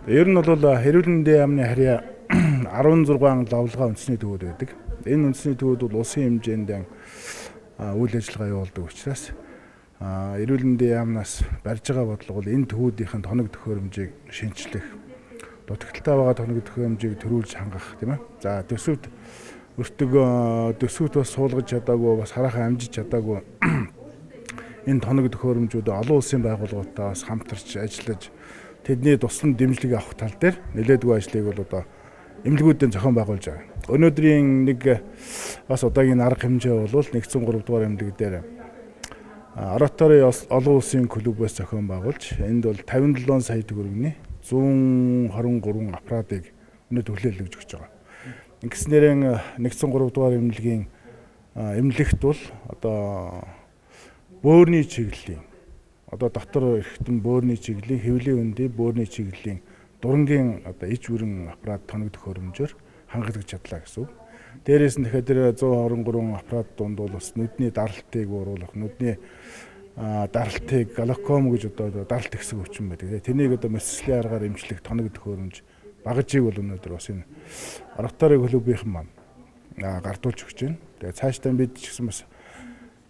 Ер нь бол эрүүл мэндийн яамны харьяа 16 лавлгаа үндэсний төвүүд байдаг. Энэ үндэсний төвүүд бол улсын хэмжээнд үйл ажиллагаа явуулдаг учраас эрүүл мэндийн яамнаас барьж байгаа бодлого бол энэ төвүүдийн тоног төхөөрөмжийг шинчлэх, дутагдaltaй байгаа тоног төхөөрөмжийг төрүүлж хангах тийм ээ. За төсөвт төсөвт бас суулгаж чадаагүй, бас хараахан амжиж чадаагүй энэ тоног төхөөрөмжүүд олон улсын байгууллагуудаа бас хамтарч ажиллаж тэдний туслан дэмжлэг авах тал дээр нэлээдгүй ажлыг бол одоо эмнэлгүүдийн зохион байгуулж байгаа. Өнөөдрийн нэг бас одоогийн арга хэмжээ бол нэгдсэн 3 дугаар эмнэлэг дээр Ротари олон улсын клубээс зохион байгуулж энд бол 57 сая төгрөгийн 123 аппаратыг өнөө төлөөлөж өгч байгаа. Ингэснээр нэгдсэн 3 дугаар эмнэлгийн эмнэлэгт бол одоо бөөрийн чиглэлийн дотор эрхтэн бөөрийн чиглэлийн хэвлийн үндийн бөөрийн чиглэлийн дурангийн иж бүрэн аппарат тоног төхөөрөмжөөр хангалтж чадлаа гэсэн үг. Дээрээс нь тэгэхээр 123 аппарат дунд бол бас нүдний даралтыг бууруулах, нүдний даралтыг глауком гэж одоо даралт хэсэг өвчин байдаг. Тэнийг одоо мэсгэлийн аргаар эмчлэх тоног төхөөрөмж багажийг бол өнөөдөр бас энэ Ротари клубийнхан маань гардуулж өгч байна. Тэгээ цаашдаа бид ч гэсэн бас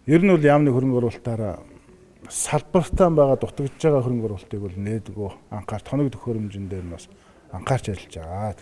ер нь бол яамны хөрөнгө оруулалтаараа салбартаа байгаа дутагдж байгаа хөрөнгө оруулалтыг бол нээдгөө анхаар тоног төхөөрөмжн дээр нь бас анхаарч ажиллаж байгаа.